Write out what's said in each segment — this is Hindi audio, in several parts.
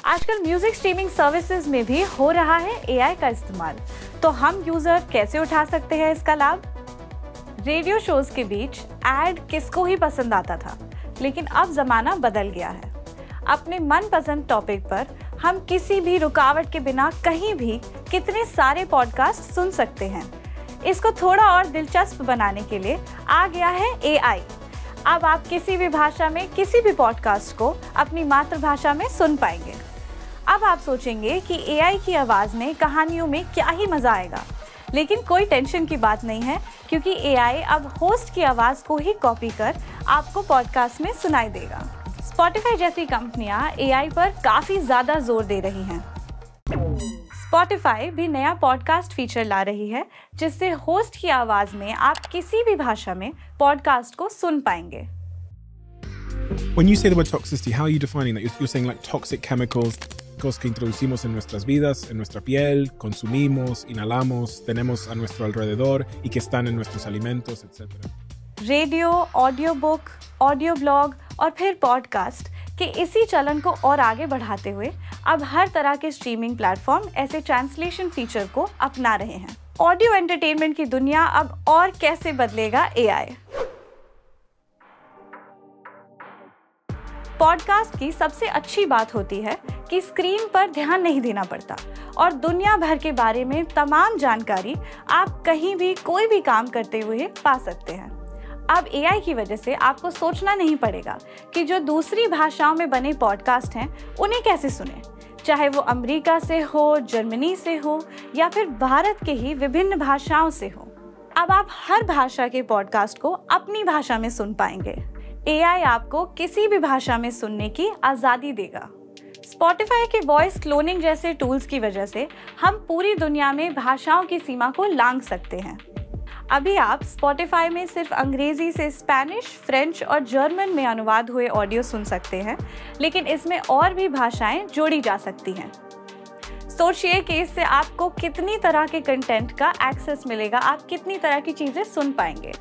आजकल म्यूजिक स्ट्रीमिंग सर्विसेज में भी हो रहा है एआई का इस्तेमाल। तो हम यूजर कैसे उठा सकते हैं इसका लाभ? रेडियो शोज के बीच एड किसको ही पसंद आता था, लेकिन अब जमाना बदल गया है। अपने मनपसंद टॉपिक पर हम किसी भी रुकावट के बिना कहीं भी कितने सारे पॉडकास्ट सुन सकते हैं। इसको थोड़ा और दिलचस्प बनाने के लिए आ गया है एआई। अब आप किसी भी भाषा में किसी भी पॉडकास्ट को अपनी मातृभाषा में सुन पाएंगे। अब आप सोचेंगे कि एआई की आवाज़ में कहानियों में क्या ही मज़ा आएगा, लेकिन कोई टेंशन की बात नहीं है, क्योंकि एआई अब होस्ट की आवाज़ को ही कॉपी कर आपको पॉडकास्ट में सुनाई देगा। स्पॉटिफाई जैसी कंपनियां एआई पर काफ़ी ज़्यादा जोर दे रही हैं। स्पॉटिफाई भी नया पॉडकास्ट फीचर ला रही है, जिससे होस्ट की आवाज़ में आप किसी भी भाषा में पॉडकास्ट को सुन पाएंगे। When you say the word toxicity, how are you defining that? You're saying like toxic chemicals que introducimos en nuestras vidas, en nuestra piel, consumimos, inhalamos, tenemos a nuestro alrededor y que están en nuestros alimentos, etc. Radio, audio book, audio blog और फिर पॉडकास्ट के इसी चलन को और आगे बढ़ाते हुए अब हर तरह के स्ट्रीमिंग प्लेटफॉर्म ऐसे ट्रांसलेशन फीचर को अपना रहे हैं। ऑडियो एंटरटेनमेंट की दुनिया अब और कैसे बदलेगा एआई? पॉडकास्ट की सबसे अच्छी बात होती है कि स्क्रीन पर ध्यान नहीं देना पड़ता और दुनिया भर के बारे में तमाम जानकारी आप कहीं भी कोई भी काम करते हुए पा सकते हैं। अब एआई की वजह से आपको सोचना नहीं पड़ेगा कि जो दूसरी भाषाओं में बने पॉडकास्ट हैं उन्हें कैसे सुने, चाहे वो अमेरिका से हो, जर्मनी से हो या फिर भारत के ही विभिन्न भाषाओं से हो। अब आप हर भाषा के पॉडकास्ट को अपनी भाषा में सुन पाएंगे। एआई आपको किसी भी भाषा में सुनने की आज़ादी देगा। स्पॉटिफाई के वॉइस क्लोनिंग जैसे टूल्स की वजह से हम पूरी दुनिया में भाषाओं की सीमा को लांघ सकते हैं। अभी आप स्पॉटिफाई में सिर्फ अंग्रेजी से स्पेनिश, फ्रेंच और जर्मन में अनुवाद हुए ऑडियो सुन सकते हैं, लेकिन इसमें और भी भाषाएं जोड़ी जा सकती हैं। सोचिए कि इससे आपको कितनी तरह के कंटेंट का एक्सेस मिलेगा, आप कितनी तरह की चीज़ें सुन पाएंगे।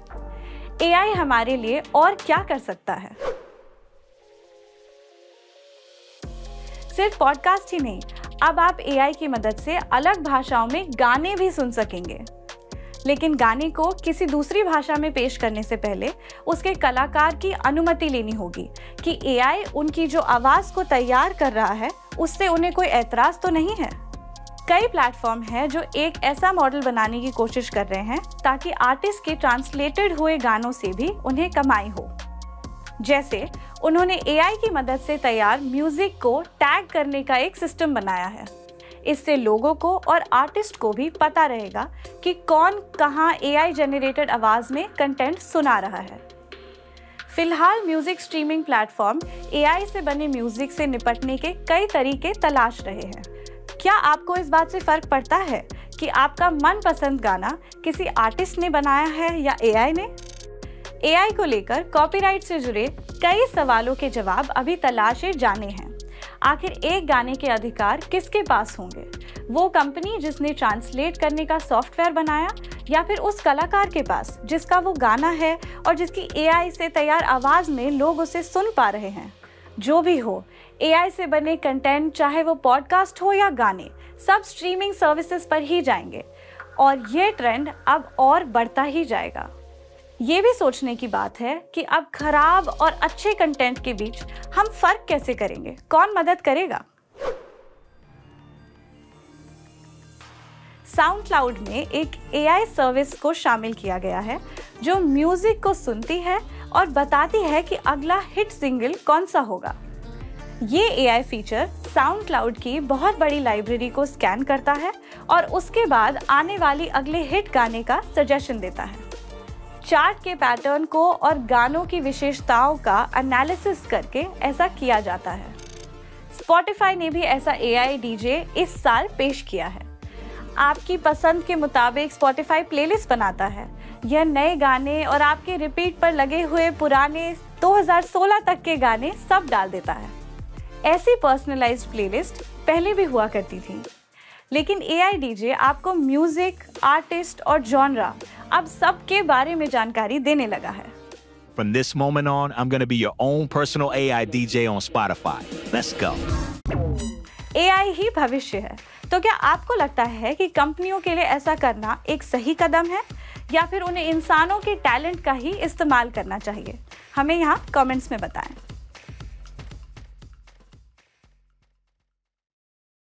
एआई हमारे लिए और क्या कर सकता है? सिर्फ पॉडकास्ट ही नहीं, अब आप एआई की मदद से अलग भाषाओं में गाने भी सुन सकेंगे। लेकिन गाने को किसी दूसरी भाषा में पेश करने से पहले उसके कलाकार की अनुमति लेनी होगी कि एआई उनकी जो आवाज़ को तैयार कर रहा है उससे उन्हें कोई ऐतराज़ तो नहीं है। कई प्लेटफॉर्म हैं जो एक ऐसा मॉडल बनाने की कोशिश कर रहे हैं ताकि आर्टिस्ट के ट्रांसलेटेड हुए गानों से भी उन्हें कमाई हो। जैसे उन्होंने एआई की मदद से तैयार म्यूजिक को टैग करने का एक सिस्टम बनाया है। इससे लोगों को और आर्टिस्ट को भी पता रहेगा कि कौन कहाँ एआई जनरेटेड आवाज़ में कंटेंट सुना रहा है। फिलहाल म्यूजिक स्ट्रीमिंग प्लेटफॉर्म एआई से बने म्यूजिक से निपटने के कई तरीके तलाश रहे हैं। क्या आपको इस बात से फ़र्क पड़ता है कि आपका मनपसंद गाना किसी आर्टिस्ट ने बनाया है या एआई ने? एआई को लेकर कॉपीराइट से जुड़े कई सवालों के जवाब अभी तलाशे जाने हैं। आखिर एक गाने के अधिकार किसके पास होंगे? वो कंपनी जिसने ट्रांसलेट करने का सॉफ्टवेयर बनाया, या फिर उस कलाकार के पास जिसका वो गाना है और जिसकी एआई से तैयार आवाज़ में लोग उसे सुन पा रहे हैं? जो भी हो, एआई से बने कंटेंट, चाहे वो पॉडकास्ट हो या गाने, सब स्ट्रीमिंग सर्विसेज पर ही जाएंगे और ये ट्रेंड अब और बढ़ता ही जाएगा। ये भी सोचने की बात है कि अब खराब और अच्छे कंटेंट के बीच हम फर्क कैसे करेंगे? कौन मदद करेगा? साउंड क्लाउड में एक एआई सर्विस को शामिल किया गया है जो म्यूजिक को सुनती है और बताती है कि अगला हिट सिंगल कौन सा होगा। ये एआई फीचर साउंड क्लाउड की बहुत बड़ी लाइब्रेरी को स्कैन करता है और उसके बाद आने वाली अगले हिट गाने का सजेशन देता है। चार्ट के पैटर्न को और गानों की विशेषताओं का एनालिसिस करके ऐसा किया जाता है। स्पॉटिफाई ने भी ऐसा एआई डीजे इस साल पेश किया है। आपकी पसंद के मुताबिक स्पॉटिफाई प्लेलिस्ट बनाता है। यह नए गाने और आपके रिपीट पर लगे हुए पुराने 2016 तक के गाने सब डाल देता है। ऐसी पर्सनलाइज्ड प्लेलिस्ट पहले भी हुआ करती थी, लेकिन एआई डीजे आपको म्यूजिक, आर्टिस्ट और जॉनरा अब सबके बारे में जानकारी देने लगा है। From this moment on, I'm going to be your own personal AI DJ on Spotify. Let's go. यही भविष्य है। तो क्या आपको लगता है कि कंपनियों के लिए ऐसा करना एक सही कदम है, या फिर उन्हें इंसानों के टैलेंट का ही इस्तेमाल करना चाहिए? हमें यहाँ कमेंट्स में बताएं।